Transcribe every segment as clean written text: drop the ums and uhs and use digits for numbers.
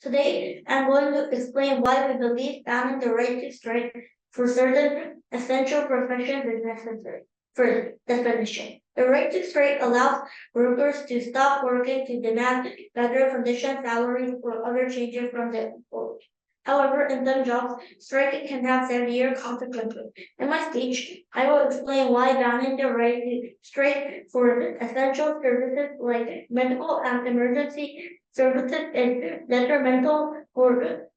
Today, I'm going to explain why we believe banning the right to strike for certain essential professions is necessary. First, definition. The right to strike allows workers to stop working to demand better conditions, salaries, or other changes from the employer. However, in some jobs, striking can have severe consequences. In my speech, I will explain why banning the right to strike for essential services like medical and emergency services is detrimental for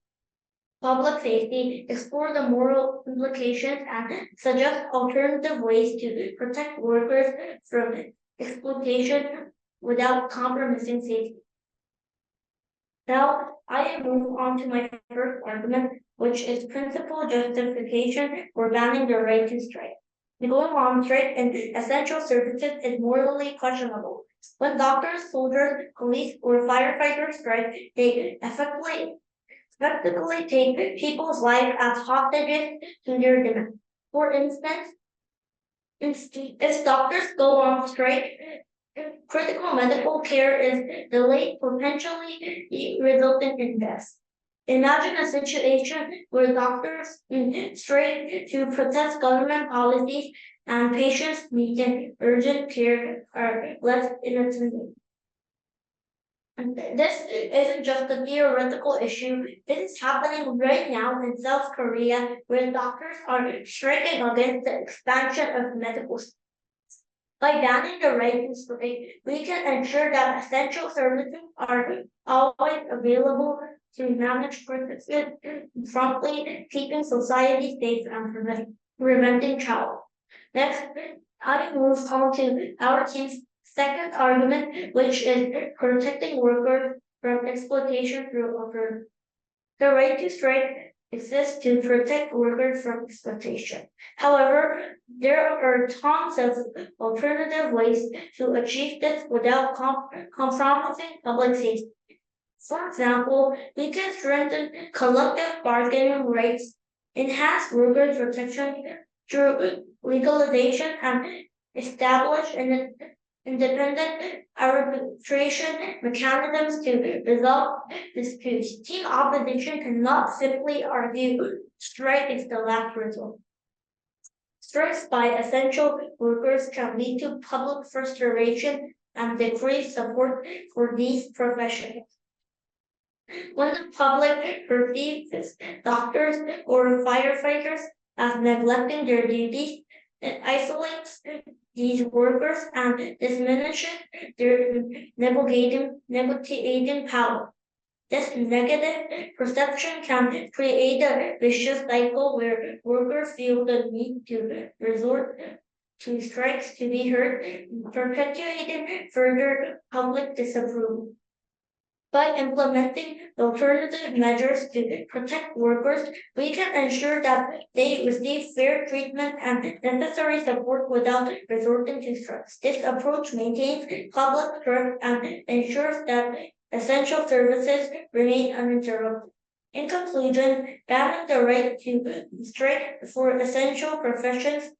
public safety, explore the moral implications, and suggest alternative ways to protect workers from exploitation without compromising safety. Now, I move on to my first argument, which is principal justification for banning the right to strike. Going on strike in essential services is morally questionable. When doctors, soldiers, police, or firefighters strike, they effectively take people's lives as hostages to their demand. For instance, if doctors go on strike, critical medical care is delayed, potentially resulting in death. Imagine a situation where doctors strike to protest government policies and patients needing urgent care are left innocent. This isn't just a theoretical issue. It is happening right now in South Korea, where doctors are striking against the expansion of medical. By banning the right to strike, we can ensure that essential services are always available to manage crisis promptly, keeping society safe and preventing travel. Next, I move on to our team's second argument, which is protecting workers from exploitation through alternative. The right to strike exists to protect workers from exploitation. However, there are tons of alternative ways to achieve this without compromising public safety. For example, we can strengthen collective bargaining rights, enhance workers' protection through legalization, and establish an independent arbitration mechanisms to resolve disputes. Team opposition cannot simply argue strike is the last resort. Strikes by essential workers can lead to public frustration and decreased support for these professions. When the public perceives doctors or firefighters as neglecting their duties, it isolates these workers and diminishes their negotiating power. This negative perception can create a vicious cycle where workers feel the need to resort to strikes to be heard, perpetuating further public disapproval. By implementing alternative measures to protect workers, we can ensure that they receive fair treatment and necessary support without resorting to strikes. This approach maintains public trust and ensures that essential services remain uninterrupted. In conclusion, banning the right to strike for essential professions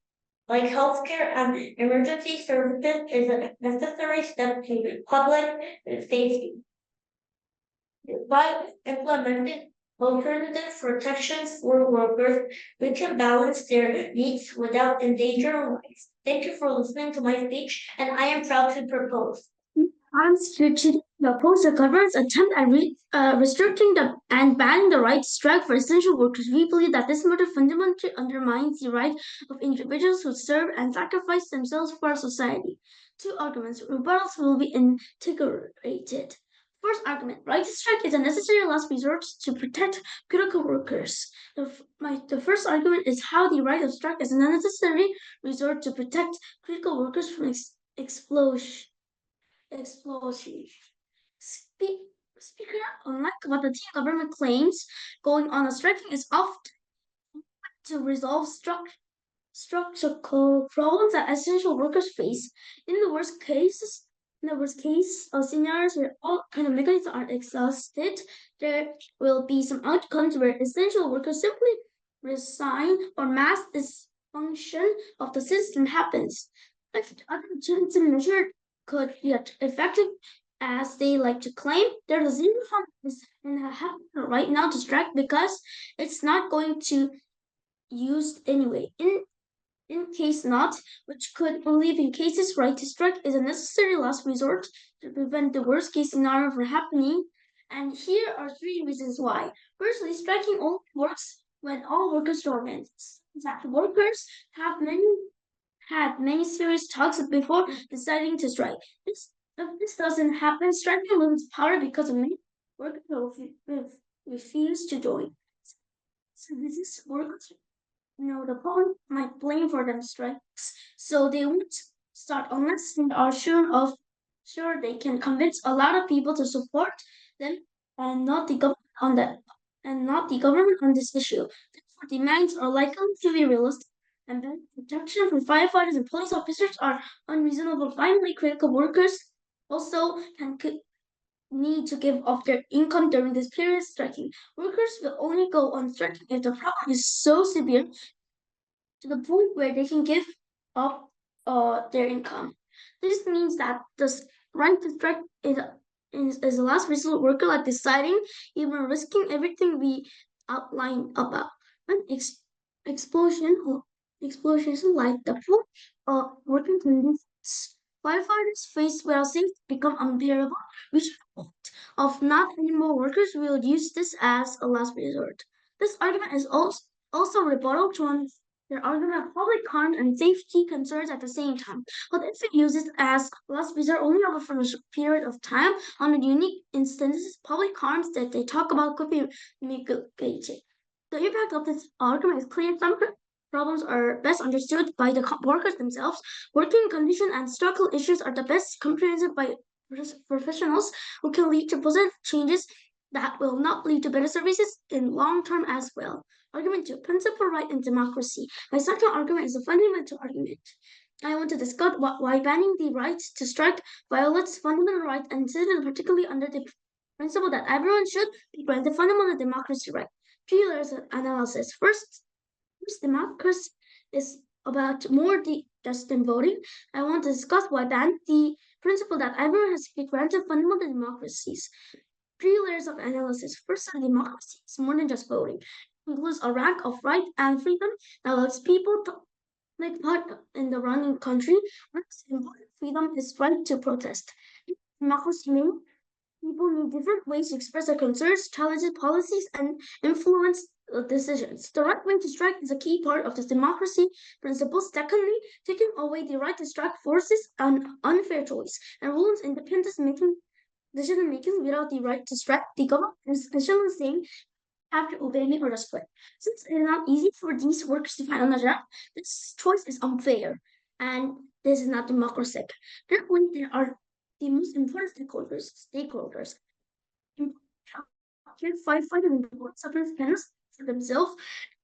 like healthcare and emergency services is a necessary step to public safety. By implementing alternative protections for workers, we can balance their needs without endangering lives. Thank you for listening to my speech, and I am proud to propose. I'm switching the oppose the government's attempt at restricting and banning the right to strike for essential workers. We believe that this method fundamentally undermines the right of individuals who serve and sacrifice themselves for our society. Two arguments. Rebuttals will be integrated. First argument, right to strike is a necessary last resort to protect critical workers. The first argument is how the right of strike is a necessary resort to protect critical workers from explosion. Speaker, unlike what the team government claims, going on a striking is often to resolve structural problems that essential workers face. In the worst case of scenarios where all kind of mechanisms are exhausted, there will be some outcomes where essential workers simply resign or mass dysfunction of the system happens. If the alternative measure could be effective as they like to claim, there's zero harm is happening right now to strike because it's not going to use anyway. In case not, which could believe in cases right to strike is a necessary last resort to prevent the worst case scenario from happening. And here are three reasons why. Firstly, striking only works when all workers are organized. In fact, workers have had many serious talks before deciding to strike. If this doesn't happen, striking loses power because of many workers refuse to join. So this is workers the opponent might blame for them strikes, so they won't start unless they are sure they can convince a lot of people to support them and not the government on that and not the government on this issue. Therefore, demands are likely to be realistic, and then protection from firefighters and police officers are unreasonable. Finally, critical workers also need to give up their income during this period striking. Workers will only go on striking if the problem is so severe to the point where they can give up their income. This means that the right to strike is a last resort worker like deciding, even risking everything we outlined above. An explosion or explosions like the poor working conditions firefighters face where safety become unbearable, which of not any more workers will use this as a last resort. This argument is also rebuttal to their argument of public harm and safety concerns at the same time. But if it uses as last resort only over for a period of time, on the unique instances, public harms that they talk about could be mitigated. The impact of this argument is clear. Some problems are best understood by the workers themselves. Working condition and structural issues are the best comprehended by professionals who can lead to positive changes that will not lead to better services in long term as well. Argument 2. Principal right and democracy. My second argument is a fundamental argument. I want to discuss why banning the right to strike violates fundamental rights and citizens, particularly under the principle that everyone should be granted fundamental democracy right. Three layers of analysis. First democracy is about more just than voting. I want to discuss why ban the principle that everyone has to be granted fundamental democracies. Three layers of analysis. First, democracy is more than just voting. It includes a rank of right and freedom that allows people to take part in the running country. First, important freedom is right to protest. Democracy means people need different ways to express their concerns, challenge policies, and influence decisions. The right way to strike is a key part of this democracy principle. Secondly, taking away the right to strike forces an unfair choice and rules independence making decision making without the right to strike. The government is essentially saying have to obey me or just quit. Since it is not easy for these workers to find another job, this choice is unfair and this is not democratic. Thirdly, there are the most important stakeholders. Firefighters and suffering fans for themselves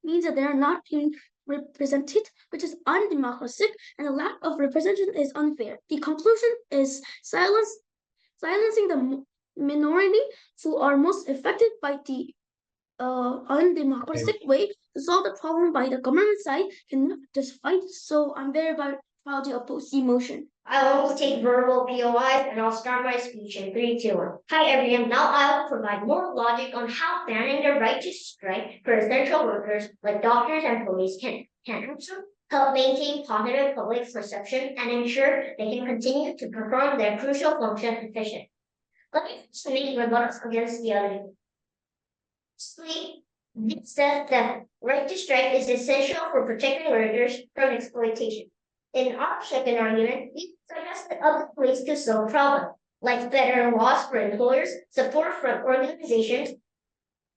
means that they are not being represented, which is undemocratic, and a lack of representation is unfair. The conclusion is silencing the minority who are most affected by the undemocratic way to solve the problem by the government side cannot just fight. So I'm very proud to oppose the motion. I will take verbal POIs and I'll start my speech in 3, 2, 1. Hi everyone, now I will provide more logic on how banning the right to strike for essential workers like doctors and police can also help maintain positive public perception and ensure they can continue to perform their crucial function efficiently. Let me first make rebuttals against the other. Firstly, it says that right to strike is essential for protecting workers from exploitation. In our second argument, we suggested other ways to solve the problem, like better laws for employers, support from organizations,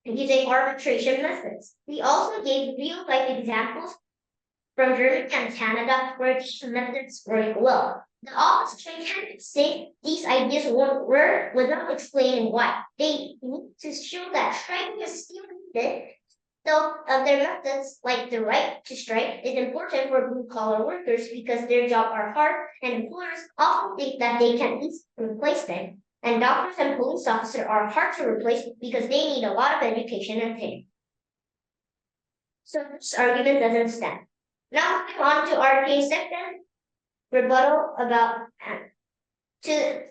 and using arbitration methods. We also gave real-life examples from Germany and Canada where these methods work well. The opposition can't say these ideas won't work without explaining why. They need to show that striking is still needed. So their methods, like the right to strike, is important for blue-collar workers because their jobs are hard, and employers often think that they can easily replace them. And doctors and police officers are hard to replace because they need a lot of education and training. So this argument doesn't stand. Now moving on to our second rebuttal about to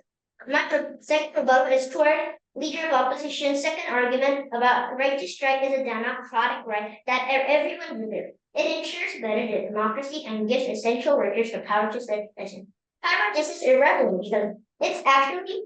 My second rebuttal is toward Leader of Opposition's second argument about right to strike is a democratic right that everyone deserves. It ensures better democracy and gives essential workers the power to set decisions. However, this is irrelevant because it's actually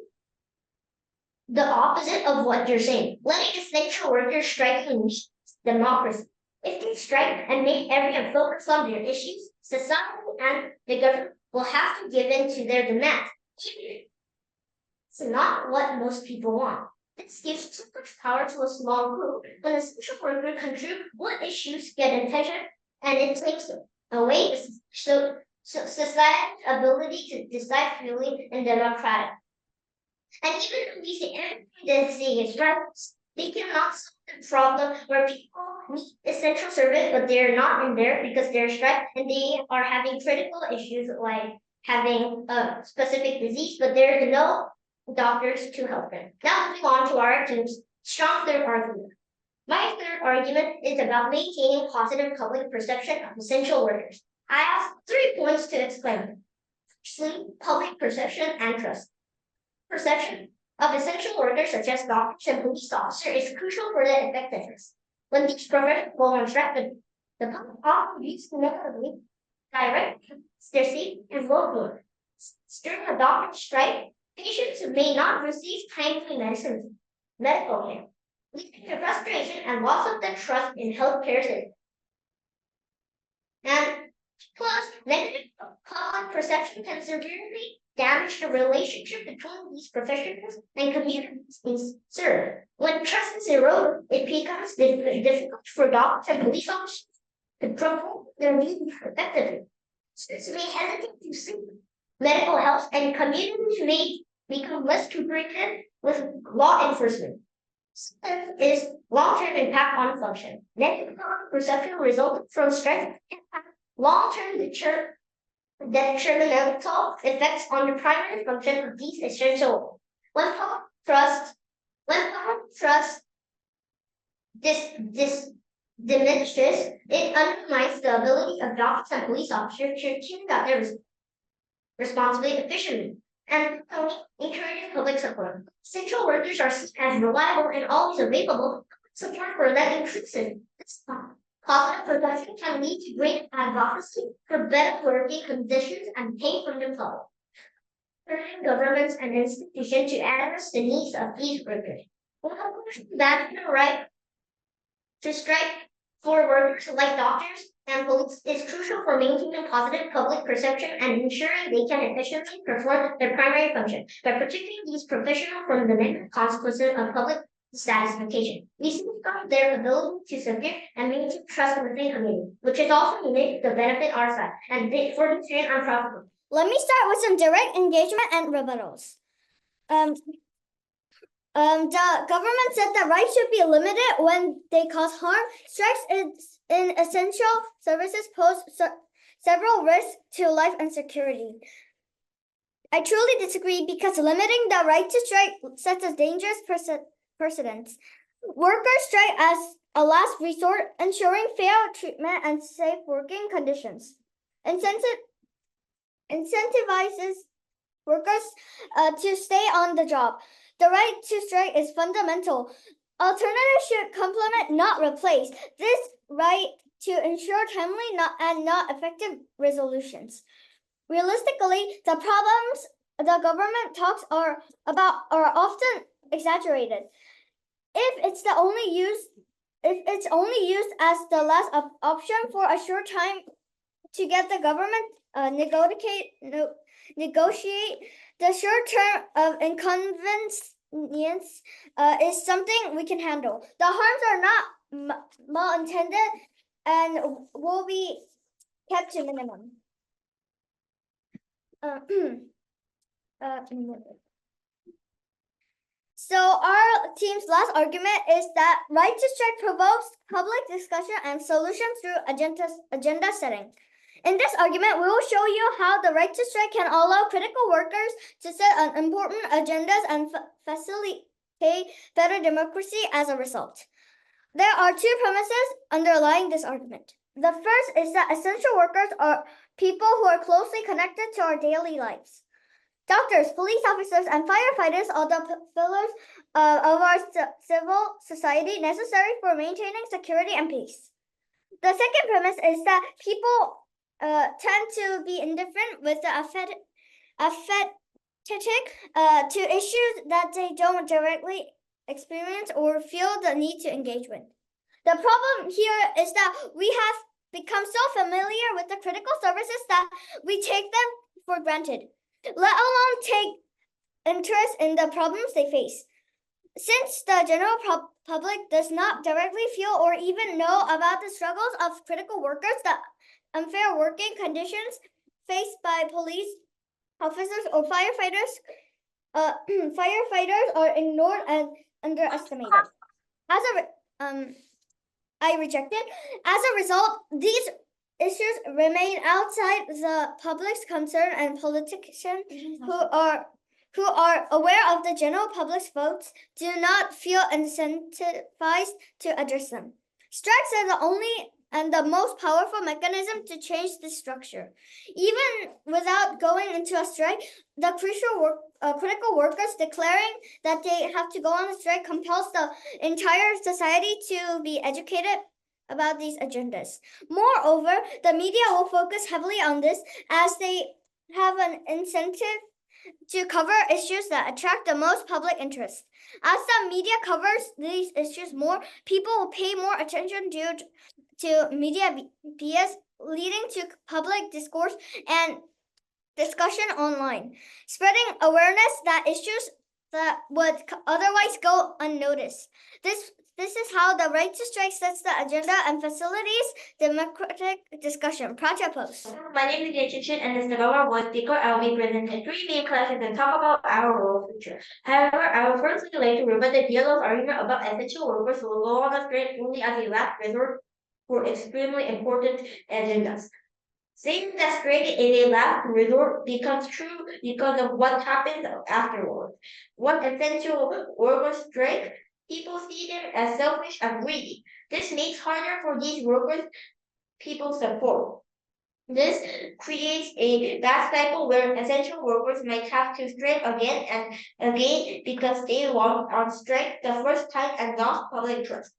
the opposite of what you're saying. Letting essential workers strike means democracy. If they strike and make everyone focus on their issues, society and the government will have to give in to their demands. It's not what most people want. This gives too much power to a small group. When a social worker contributes what issues get attention and it takes away society's ability to decide freely and democratic. And even if we say everything they're saying is right, they cannot solve the problem where people need essential service, but they're not in there because they're stressed and they are having critical issues like having a specific disease, but there's no doctors to help them. Now moving on to our team's strong third argument. My third argument is about maintaining positive public perception of essential workers. I have 3 points to explain. Firstly, public perception and trust. Perception of essential workers such as doctors and police officers is crucial for their effectiveness. When these professions go on strike, the public often views negatively direct their safety and well-being. During a doctor strike, patients may not receive timely medical care, leading to frustration and loss of the trust in healthcare systems. And plus, negative public perception can severely damage the relationship between these professionals and communities they serve. When trust is eroded, it becomes difficult for doctors and police officers to perform their duties effectively. Students may hesitate to seek medical help, and communities may become less cooperative with law enforcement. Second is long-term impact on function. Negative perception resulting from stress can have long-term detrimental effects on the primary function of these essential. When public trust this diminishes, it undermines the ability of doctors and police officers to carry out their responsibility efficiently and encourages public support. Essential workers are seen as reliable and always available. Support for them increases. This positive perception can lead to great advocacy for better working conditions and pay from the public. Urging governments and institutions to address the needs of these workers. That the right to strike for workers like doctors and police is crucial for maintaining positive public perception and ensuring they can efficiently perform their primary function by protecting these professionals from the negative consequences of public dissatisfaction. We safeguard their ability to submit and maintain trust within community, which is also unique to benefit our side and for this reason I'm profitable. Let me start with some direct engagement and rebuttals. The government said that rights should be limited when they cause harm. Strikes in essential services pose several risks to life and security. I truly disagree because limiting the right to strike sets a dangerous precedent. Workers strike as a last resort, ensuring fair treatment and safe working conditions. Incentivizes workers to stay on the job. The right to strike is fundamental. Alternatives should complement, not replace, this right to ensure timely and not effective resolutions. Realistically, the problems the government talks about are often exaggerated. If it's only used as the last option for a short time to get the government negotiate the short term of inconvenience is something we can handle. The harms are not malintended and will be kept to minimum. So our team's last argument is that right to strike provokes public discussion and solutions through agenda setting. In this argument, we will show you how the right to strike can allow critical workers to set important agendas and facilitate better democracy as a result. There are 2 premises underlying this argument. The first is that essential workers are people who are closely connected to our daily lives. Doctors, police officers, and firefighters are the pillars of our civil society necessary for maintaining security and peace. The second premise is that people tend to be indifferent with the apathetic to issues that they don't directly experience or feel the need to engage with. The problem here is that we have become so familiar with the critical services that we take them for granted, let alone take interest in the problems they face. Since the general public does not directly feel or even know about the struggles of critical workers, the unfair working conditions faced by police officers or firefighters, firefighters are ignored and underestimated. I rejected. As a result, these issues remain outside the public's concern, and politicians who are aware of the general public's votes do not feel incentivized to address them. Strikes are the only and the most powerful mechanism to change this structure. Even without going into a strike, the critical workers declaring that they have to go on a strike compels the entire society to be educated about these agendas. Moreover, the media will focus heavily on this as they have an incentive to cover issues that attract the most public interest. As the media covers these issues more, people will pay more attention to media BS, leading to public discourse and discussion online, spreading awareness that issues that would otherwise go unnoticed. This is how the right to strike sets the agenda and facilitates democratic discussion. Project post. My name is Yechan Shin, and as the number one speaker, I will be presenting three main classes and talk about our role future. However, I would first like to remember that Yellow's argument about essential workers will go on a strike only as a last resort for extremely important agendas. Saying that strike is a last resort becomes true because of what happens afterwards. When essential workers strike, people see them as selfish and greedy. This makes harder for these workers people support. This creates a bad cycle where essential workers might have to strike again and again because they went on strike the first time and lost public trust.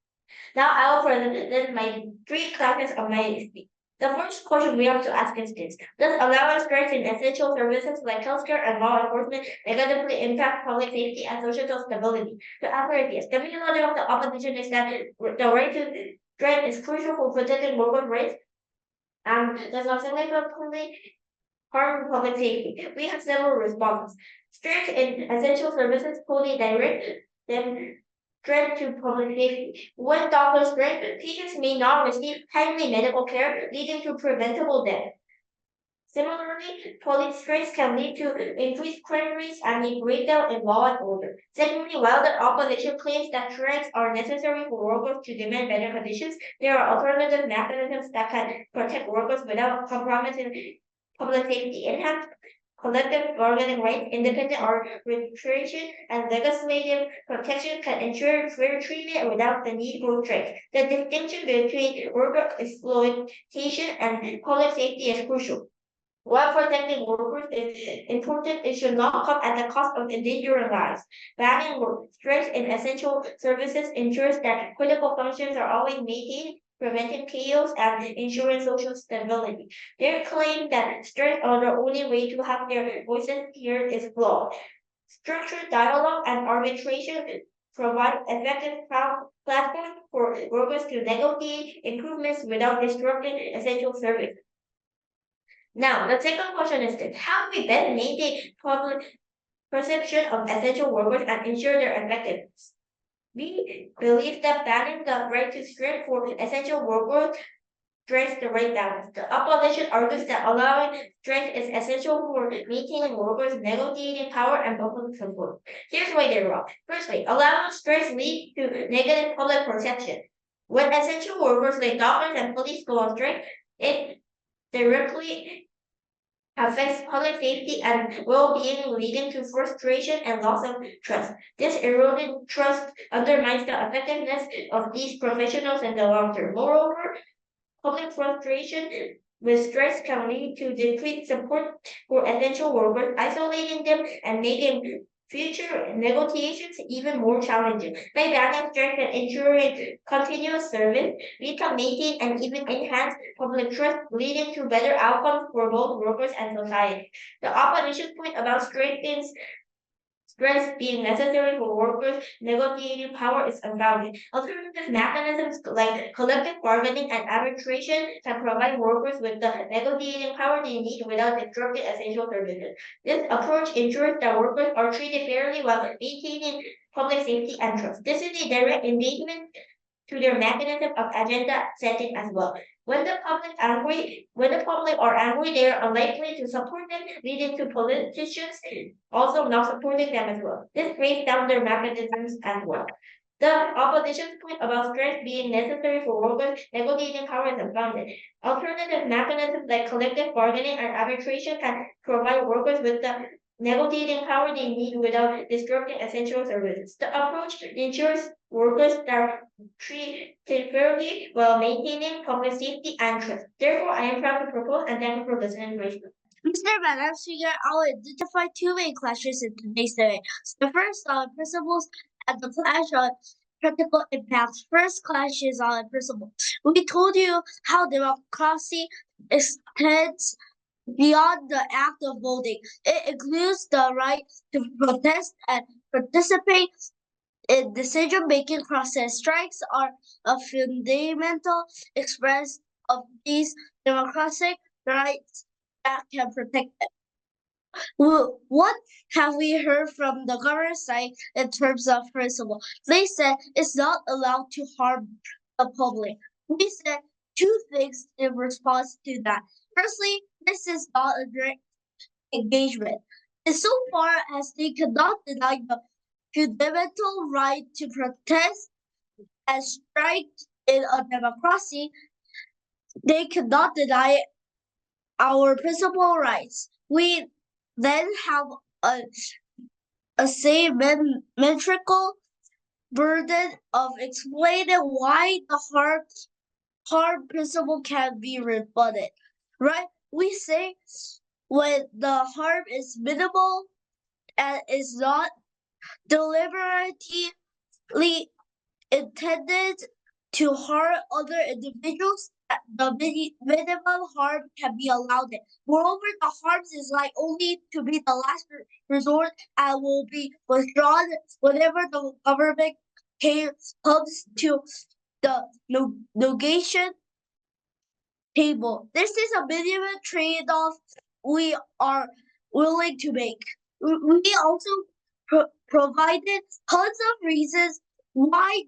Now I will present my three classes of my speech. The first question we have to ask is this: does allowing strikes in essential services like healthcare and law enforcement negatively impact public safety and social stability? The answer is yes. The main logic of the opposition is that the right to strike is crucial for protecting workers' rights and does not significantly harm public safety. We have several responses. Strikes in essential services fully direct them threat to public safety. When doctors strike, patients may not receive timely medical care, leading to preventable death. Similarly, police strikes can lead to increased crime rates and a breakdown in law and order. Secondly, while the opposition claims that strikes are necessary for workers to demand better conditions, there are alternative mechanisms that can protect workers without compromising public safety. Enhanced collective bargaining rights, independent arbitration, and legislative protection can ensure fair treatment without the need for strikes. The distinction between worker exploitation and public safety is crucial. While protecting workers is important, it should not come at the cost of endangering lives. Banning strikes in essential services ensures that critical functions are always maintained, preventing chaos and ensuring social stability. Their claim that strikes are the only way to have their voices heard is flawed. Structured dialogue and arbitration provide effective platforms for workers to negotiate improvements without disrupting essential services. Now, the second question is this: how do we best maintain public perception of essential workers and ensure their effectiveness? We believe that banning the right to strike for essential workers strikes the right balance. The opposition argues that allowing strike is essential for maintaining workers' negotiating power and public support. Here's why they're wrong. Firstly, allowing strikes leads to negative public perception. When essential workers like doctors and police go on strike, it directly affects public safety and well-being, leading to frustration and loss of trust. This eroded trust undermines the effectiveness of these professionals in the long term. Moreover, public frustration with stress can lead to decreased support for essential workers, isolating them and making future negotiations even more challenging. By banning stress and ensuring continuous service, we can maintain and even enhance public trust, leading to better outcomes for both workers and society. The opposition point about stress being necessary for workers' negotiating power is unfounded. Alternative mechanisms like collective bargaining and arbitration can provide workers with the negotiating power they need without disrupting essential services. This approach ensures that workers are treated fairly while maintaining public safety and trust. This is a direct engagement to their mechanism of agenda setting as well. When the public are angry, they are unlikely to support them, leading to politicians also not supporting them as well. This breaks down their mechanisms as well. The opposition's point about stress being necessary for workers negotiating power is unfounded. Alternative mechanisms like collective bargaining and arbitration can provide workers with the negotiating power they need without disrupting essential services. The approach ensures workers are treated fairly while maintaining public safety and trust. Therefore, I am proud to propose and thank you for listening graciously. Mr. Madams figure I'll identify two main clashes in today's debate. The first on principles and the clash on practical impacts. First clash is on principle. We told you how democracy extends beyond the act of voting. It includes the right to protest and participate in decision-making process. Strikes are a fundamental express of these democratic rights that can protect them. Well, what have we heard from the government side in terms of principle? They said it's not allowed to harm the public. We said two things in response to that. Firstly, this is not a direct engagement. Insofar as they cannot deny the fundamental right to protest and strike in a democracy, they cannot deny our principal rights. We then have a symmetrical burden of explaining why the harm principle can be rebutted. Right? We say when the harm is minimal and is not deliberately intended to harm other individuals, the minimum harm can be allowed. Moreover, the harms is like only to be the last resort and will be withdrawn whenever the government comes to the negotiation table. This is a minimum trade-off we are willing to make. We also provided tons of reasons why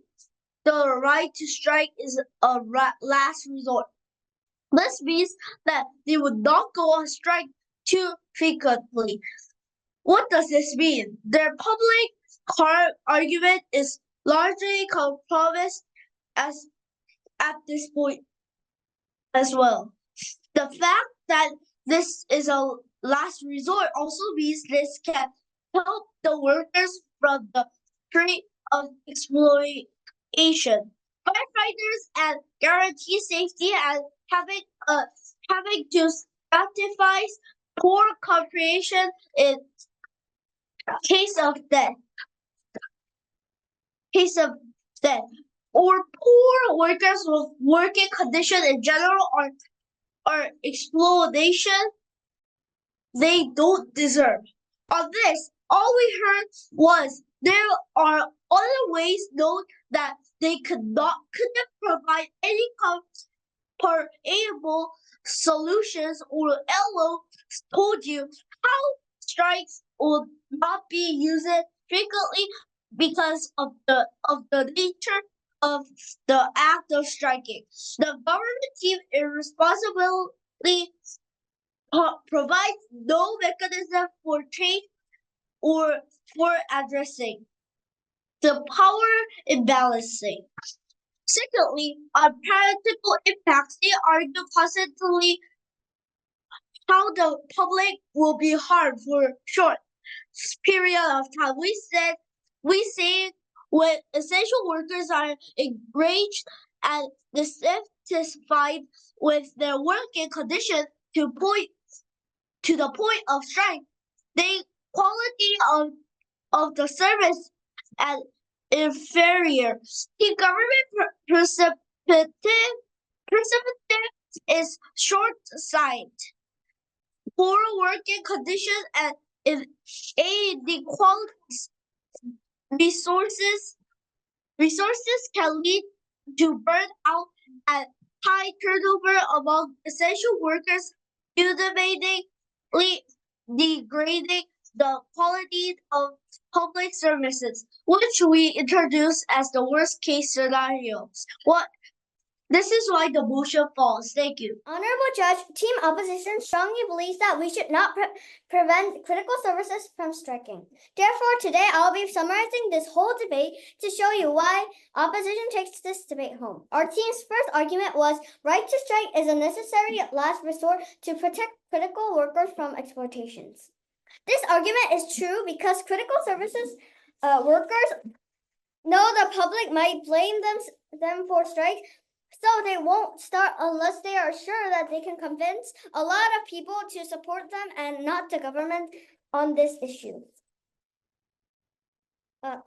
the right to strike is a last resort. This means that they would not go on strike too frequently. What does this mean? Their public argument is largely compromised as at this point as well. The fact that this is a last resort also means this can help the workers from the street of exploitation. Firefighters and guarantee safety and having to ratify poor cooperation in case of death. Or poor workers with working conditions in general or exploitation they don't deserve. On this, all we heard was there are other ways known that they couldn't provide any comparable solutions, or Elo told you how strikes would not be used frequently because of the nature of the act of striking. The government team irresponsibly provides no mechanism for change or for addressing the power imbalancing. Secondly, on practical impacts, they argue constantly how the public will be harmed for short period of time. We say when essential workers are enraged and satisfied with their working condition to the point of strike. The quality of the service at inferior. The government perspective is short-sighted. Poor working conditions and inequality resources can lead to burnout and high turnover among essential workers, ultimately degrading the quality of public services, which we introduce as the worst case scenario. This is why the motion falls. Thank you. Honorable Judge, Team Opposition strongly believes that we should not prevent critical services from striking. Therefore, today I'll be summarizing this whole debate to show you why opposition takes this debate home. Our team's first argument was right to strike is a necessary last resort to protect critical workers from exploitations. This argument is true because critical services workers know the public might blame them for strike, so they won't start unless they are sure that they can convince a lot of people to support them and not the government on this issue. Our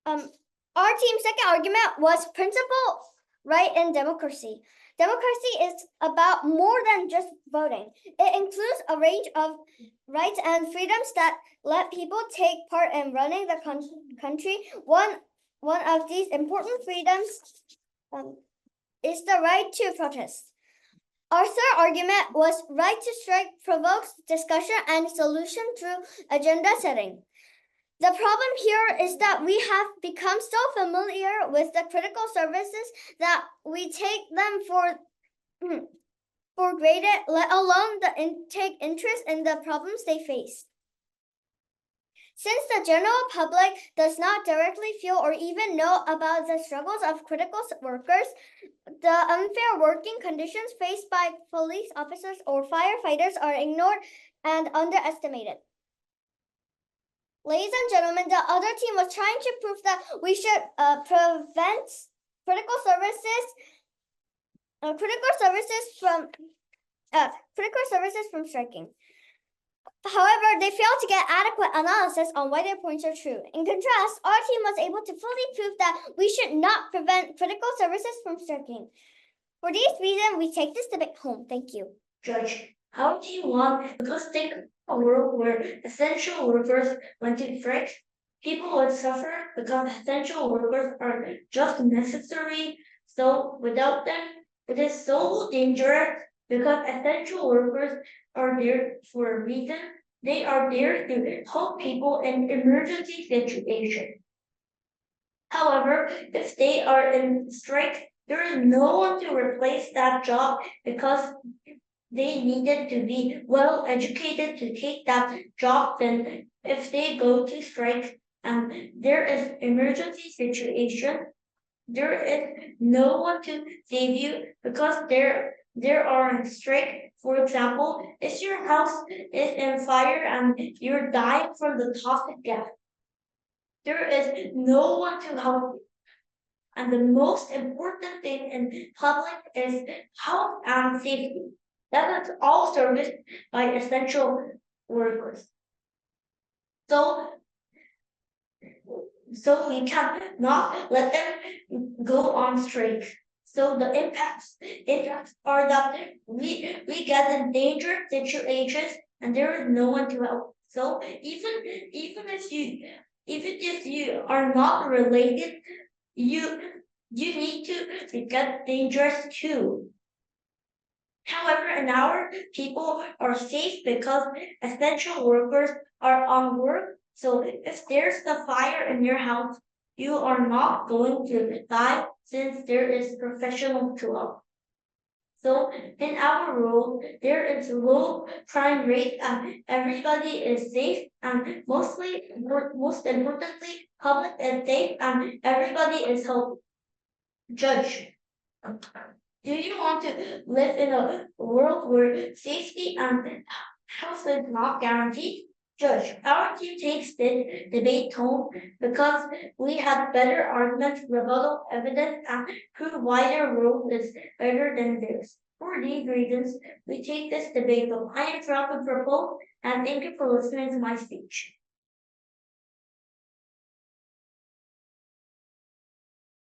team's second argument was principle right in democracy. Democracy is about more than just voting. It includes a range of rights and freedoms that let people take part in running the country. One of these important freedoms is the right to protest. Our third argument was right to strike provokes discussion and solution through agenda setting. The problem here is that we have become so familiar with the critical services that we take them for granted, let alone take interest in the problems they face. Since the general public does not directly feel or even know about the struggles of critical workers, the unfair working conditions faced by police officers or firefighters are ignored and underestimated. Ladies and gentlemen, the other team was trying to prove that we should prevent critical services from striking. However, they failed to get adequate analysis on why their points are true. In contrast, our team was able to fully prove that we should not prevent critical services from striking. For these reasons, we take this debate home. Thank you. Judge, how do you want to think a world where essential workers went to strike? People would suffer because essential workers are just necessary. So without them, it is so dangerous because essential workers are there for a reason. They are there to help people in emergency situations. However, if they are in strike, there is no one to replace that job because they needed to be well educated to take that job. Then if they go to strike and there is emergency situation, there is no one to save you because there are on strike. For example, if your house is in fire and you're dying from the toxic gas, there is no one to help you. And the most important thing in public is health and safety. That is all serviced by essential workers. So we cannot let them go on strike. So the impacts are that we get in dangerous situations and there is no one to help. So even if you are not related, you need to get dangerous too. However, in our people are safe because essential workers are on work. So if there's a fire in your house, you are not going to die since there is professional to help. So in our role, there is low crime rate and everybody is safe and most importantly, public is safe and everybody is helped. Judge, do you want to live in a world where safety and health is not guaranteed? Judge, our team takes the debate home because we had better arguments, rebuttal evidence, and prove why their rule is better than theirs. For these reasons, we take this debate home. I am proud to propose and thank you for listening to my speech.